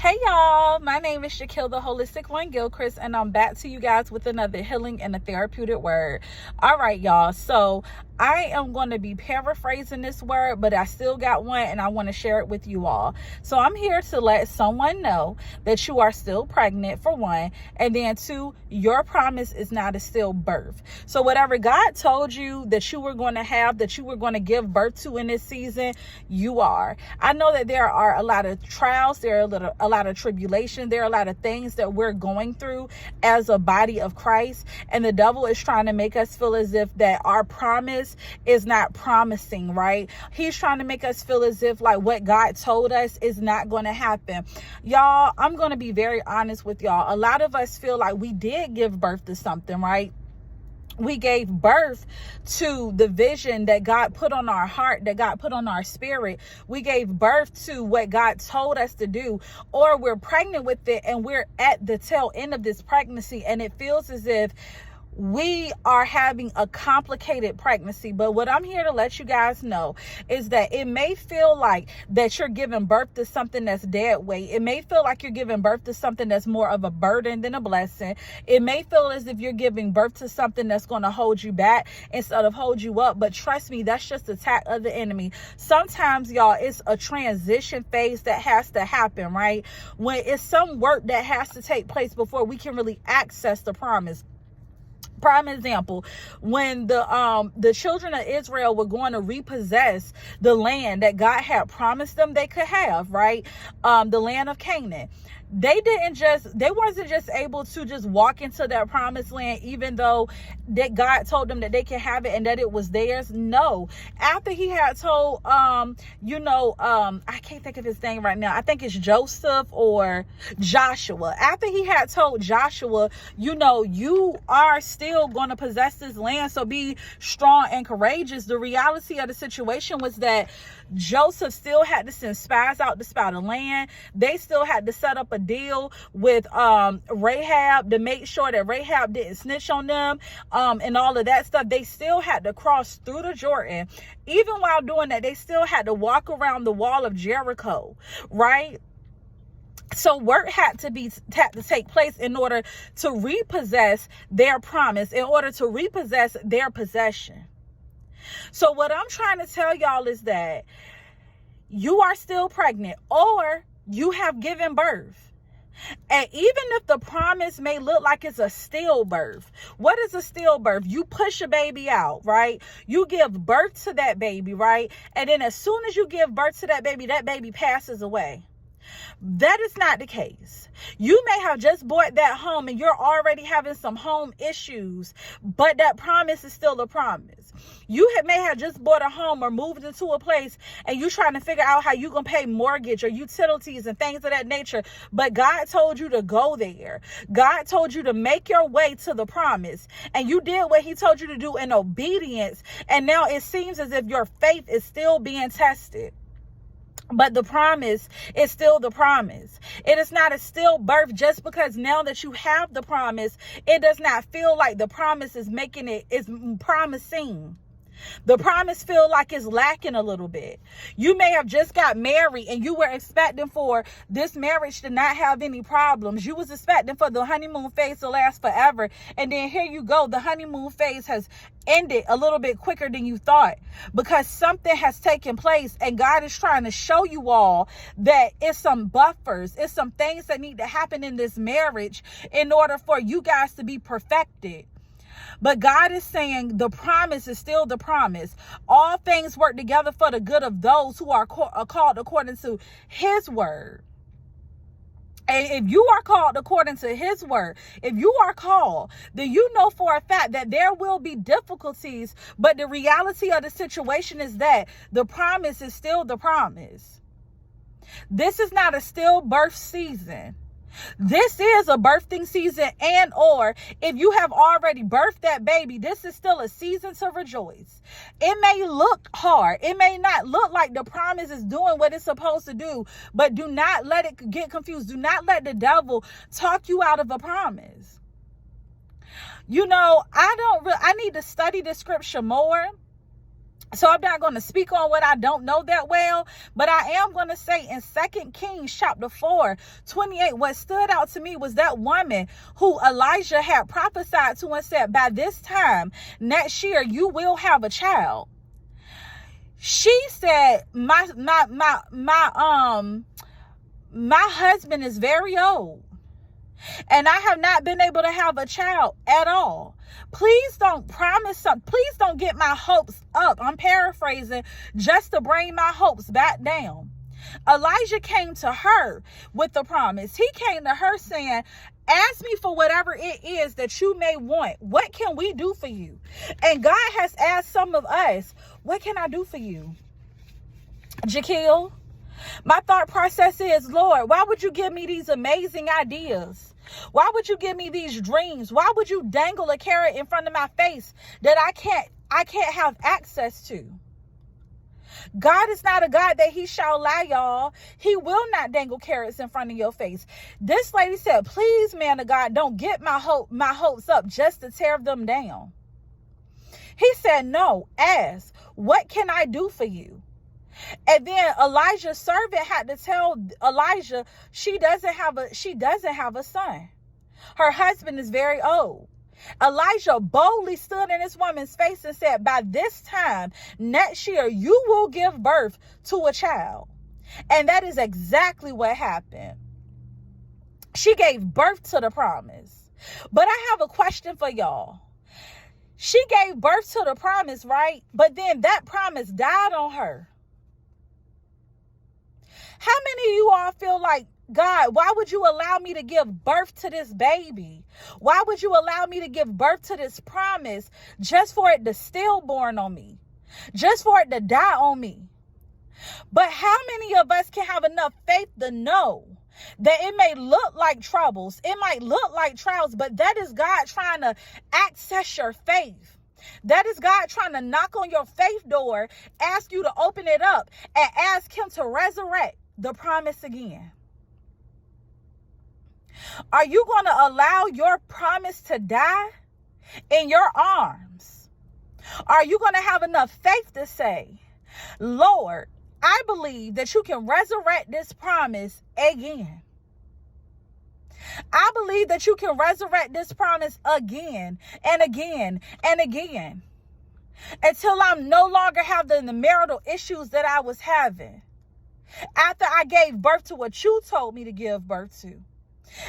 Hey y'all, my name is Shaquille the Holistic One Gilchrist, and I'm back to you guys with another healing and a therapeutic word. All right, y'all. So I am going to be paraphrasing this word, but I still got one and I want to share it with you all. So I'm here to let someone know that you are still pregnant, for one, and then two, your promise is not a stillbirth. So whatever God told you that you were going to have, that you were going to give birth to in this season, you are. I know that there are a lot of trials, there are a lot of tribulation, there are a lot of things that we're going through as a body of Christ, and the devil is trying to make us feel as if that our promise is not promising, right? He's trying to make us feel as if like what God told us is not going to happen. Y'all, I'm going to be very honest with y'all. A lot of us feel like we did give birth to something, right? We gave birth to the vision that God put on our heart, that God put on our spirit. We gave birth to what God told us to do, or we're pregnant with it and we're at the tail end of this pregnancy and it feels as if we are having a complicated pregnancy. But what I'm here to let you guys know is that it may feel like that you're giving birth to something that's dead weight. It may feel like you're giving birth to something that's more of a burden than a blessing. It may feel as if you're giving birth to something that's going to hold you back instead of hold you up. But trust me, that's just the attack of the enemy. Sometimes, y'all, it's a transition phase that has to happen, right? When it's some work that has to take place before we can really access the promise. Prime example, when the children of Israel were going to repossess the land that God had promised them they could have, right? The land of Canaan. They wasn't just able to just walk into that promised land, even though that God told them that they could have it and that it was theirs. No, after he had told, I can't think of his name right now. I think it's Joseph or Joshua. After he had told Joshua, you are still going to possess this land, so be strong and courageous. The reality of the situation was that Joseph still had to send spies out to spy the land. They still had to set up a deal with Rahab to make sure that Rahab didn't snitch on them, and all of that stuff. They still had to cross through the Jordan. Even while doing that, they still had to walk around the wall of Jericho, right? So work had to take place in order to repossess their promise, in order to repossess their possession. So what I'm trying to tell y'all is that you are still pregnant, or you have given birth. And even if the promise may look like it's a stillbirth, what is a stillbirth? You push a baby out, right? You give birth to that baby, right? And then as soon as you give birth to that baby passes away. That is not the case. You may have just bought that home and you're already having some home issues, but that promise is still a promise. You may have just bought a home or moved into a place and you're trying to figure out how you're going to pay mortgage or utilities and things of that nature, but God told you to go there. God told you to make your way to the promise, and you did what he told you to do in obedience, and now it seems as if your faith is still being tested. But the promise is still the promise. It is not a stillbirth just because now that you have the promise, it does not feel like the promise is promising. The promise feel like it's lacking a little bit. You may have just got married and you were expecting for this marriage to not have any problems. You was expecting for the honeymoon phase to last forever. And then here you go. The honeymoon phase has ended a little bit quicker than you thought because something has taken place, and God is trying to show you all that it's some buffers. It's some things that need to happen in this marriage in order for you guys to be perfected. But God is saying the promise is still the promise. All things work together for the good of those who are called according to his word. And if you are called according to his word, if you are called, then you know for a fact that there will be difficulties. But the reality of the situation is that the promise is still the promise. This is not a stillbirth season. This is a birthing season, and or if you have already birthed that baby, this is still a season to rejoice. It may look hard. It may not look like the promise is doing what it's supposed to do, but do not let it get confused. Do not let the devil talk you out of a promise. I need to study the scripture more. So I'm not going to speak on what I don't know that well, but I am going to say in 2 Kings chapter 4:28, what stood out to me was that woman who Elijah had prophesied to and said, by this time next year, you will have a child. She said, my husband is very old, and I have not been able to have a child at all. Please don't promise something. Please don't get my hopes up. I'm paraphrasing, just to bring my hopes back down. Elijah came to her with the promise. He came to her saying, ask me for whatever it is that you may want. What can we do for you? And God has asked some of us, what can I do for you? Jaquil, my thought process is, Lord, why would you give me these amazing ideas? Why would you give me these dreams? Why would you dangle a carrot in front of my face that I can't have access to? God is not a God that he shall lie, y'all. He will not dangle carrots in front of your face. This lady said, please, man of God, don't get my hopes up just to tear them down. He said, no, ask, what can I do for you? And then Elijah's servant had to tell Elijah she doesn't have a son. Her husband is very old. Elijah boldly stood in this woman's face and said, by this time next year, you will give birth to a child. And that is exactly what happened. She gave birth to the promise. But I have a question for y'all. She gave birth to the promise, right? But then that promise died on her. How many of you all feel like, God, why would you allow me to give birth to this baby? Why would you allow me to give birth to this promise just for it to stillborn on me? Just for it to die on me? But how many of us can have enough faith to know that it may look like troubles, it might look like trials, but that is God trying to access your faith. That is God trying to knock on your faith door, ask you to open it up, and ask him to resurrect the promise again. Are you going to allow your promise to die in your arms? Are you going to have enough faith to say, Lord, I believe that you can resurrect this promise again. I believe that you can resurrect this promise again and again and again until I'm no longer having the marital issues that I was having after I gave birth to what you told me to give birth to.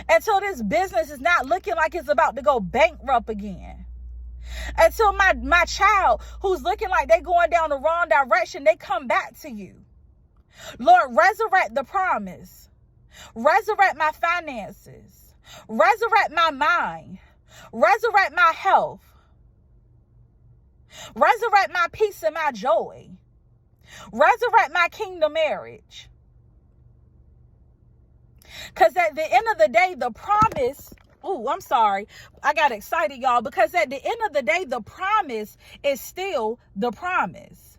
Until this business is not looking like it's about to go bankrupt again. Until my child who's looking like they're going down the wrong direction, they come back to you. Lord, resurrect the promise. Resurrect my finances. Resurrect my mind. Resurrect my health. Resurrect my peace and my joy. Resurrect my kingdom marriage. Because at the end of the day, the promise, I'm sorry, I got excited, y'all, because at the end of the day, the promise is still the promise.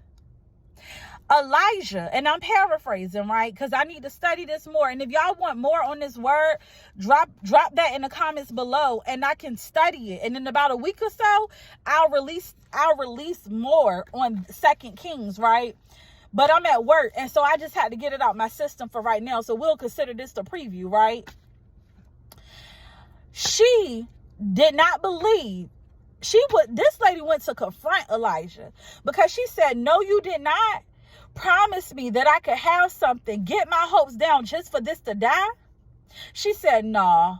Elijah, and I'm paraphrasing, right? Because I need to study this more. And if y'all want more on this word, drop that in the comments below and I can study it. And in about a week or so, I'll release more on 2 Kings, right? But I'm at work, and so I just had to get it out my system for right now. So we'll consider this the preview, right? She did not believe. This lady went to confront Elijah because she said, no, you did not promise me that I could have something, get my hopes down just for this to die. She said, no,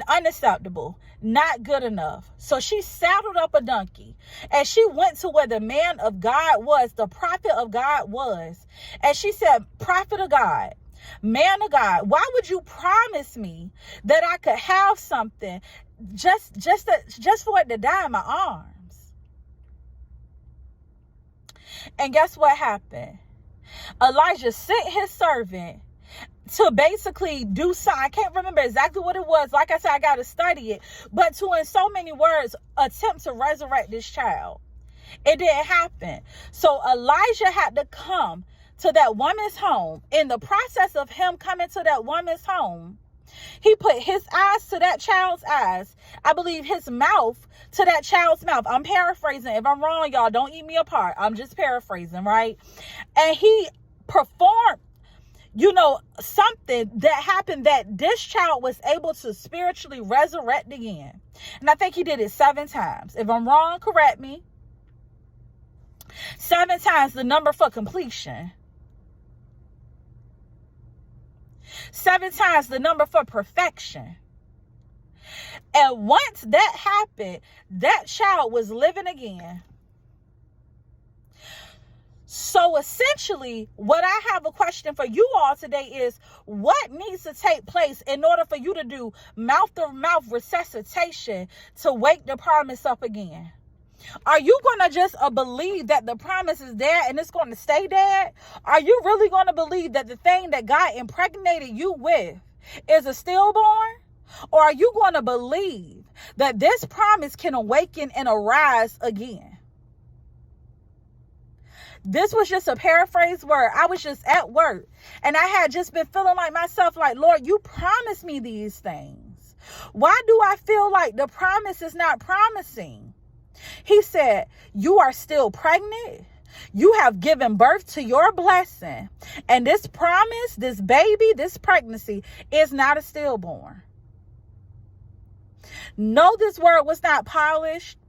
unacceptable, not good enough. So she saddled up a donkey and she went to where the man of God was, the prophet of God was. And she said, prophet of God, man of God, why would you promise me that I could have something just for it to die in my arms? And guess what happened? Elijah sent his servant to basically do something. I can't remember exactly what it was. Like I said, I got to study it. But to, in so many words, attempt to resurrect this child. It didn't happen. So Elijah had to come to that woman's home. In the process of him coming to that woman's home, He put his eyes to that child's eyes. I believe his mouth to that child's mouth. I'm paraphrasing. If I'm wrong, y'all, don't eat me apart. I'm just paraphrasing, right? And he performed, something that happened that this child was able to spiritually resurrect again. And I think he did it 7 times. If I'm wrong, correct me. 7 times the number for completion. 7 times the number for perfection. And once that happened, that child was living again. So essentially, what I have a question for you all today is, what needs to take place in order for you to do mouth-to-mouth resuscitation to wake the promise up again? Are you going to just believe that the promise is there and it's going to stay there? Are you really going to believe that the thing that God impregnated you with is a stillborn? Or are you going to believe that this promise can awaken and arise again? This was just a paraphrased word. I was just at work and I had just been feeling like myself, like, Lord, you promised me these things. Why do I feel like the promise is not promising? He said, you are still pregnant. You have given birth to your blessing. And this promise, this baby, this pregnancy is not a stillborn. No, this word was not polished.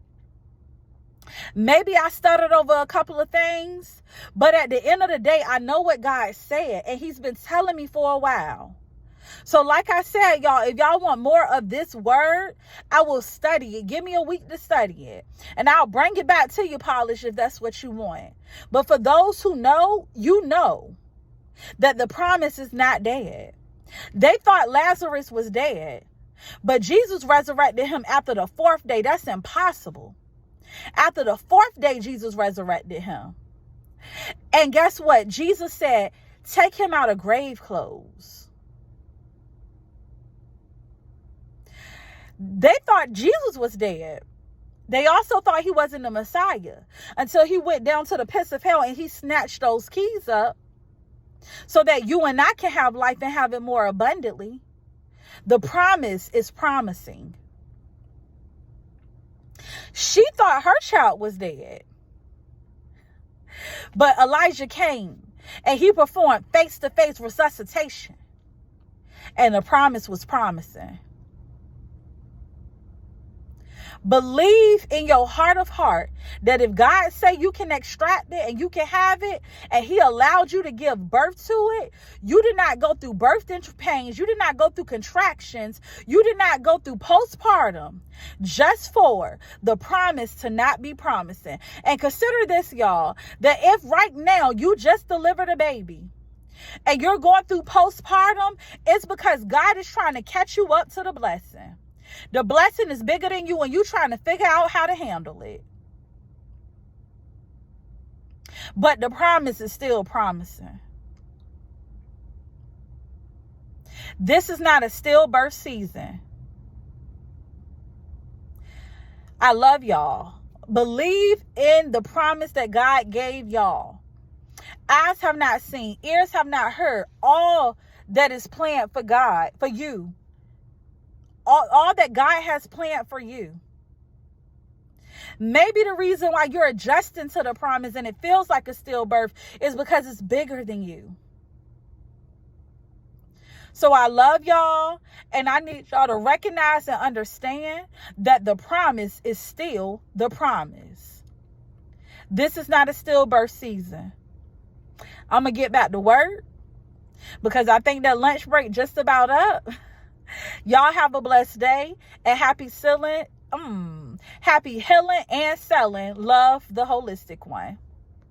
Maybe I stuttered over a couple of things, but at the end of the day, I know what God said, and he's been telling me for a while. So like I said, y'all, if y'all want more of this word, I will study it. Give me a week to study it, and I'll bring it back to you polished if that's what you want. But for those who know, you know that the promise is not dead. They thought Lazarus was dead, but Jesus resurrected him after the 4th day. That's impossible. After the 4th day, Jesus resurrected him. And guess what? Jesus said, take him out of grave clothes. They thought Jesus was dead. They also thought he wasn't the Messiah until he went down to the pits of hell and he snatched those keys up so that you and I can have life and have it more abundantly. The promise is promising. She thought her child was dead. But Elijah came and he performed face-to-face resuscitation. And the promise was promising. Believe in your heart of heart that if God say you can extract it and you can have it, and he allowed you to give birth to it, you did not go through birth pains. You did not go through contractions. You did not go through postpartum just for the promise to not be promising. And consider this, y'all, that if right now you just delivered a baby and you're going through postpartum, it's because God is trying to catch you up to the blessing. The blessing is bigger than you and you're trying to figure out how to handle it. But the promise is still promising. This is not a stillbirth season. I love y'all. Believe in the promise that God gave y'all. Eyes have not seen, ears have not heard all that is planned for God, for you. All that God has planned for you. Maybe the reason why you're adjusting to the promise and it feels like a stillbirth is because it's bigger than you. So I love y'all, and I need y'all to recognize and understand that the promise is still the promise. This is not a stillbirth season. I'm going to get back to work because I think that lunch break just about up. Y'all have a blessed day and happy healing and selling. Love, the holistic one.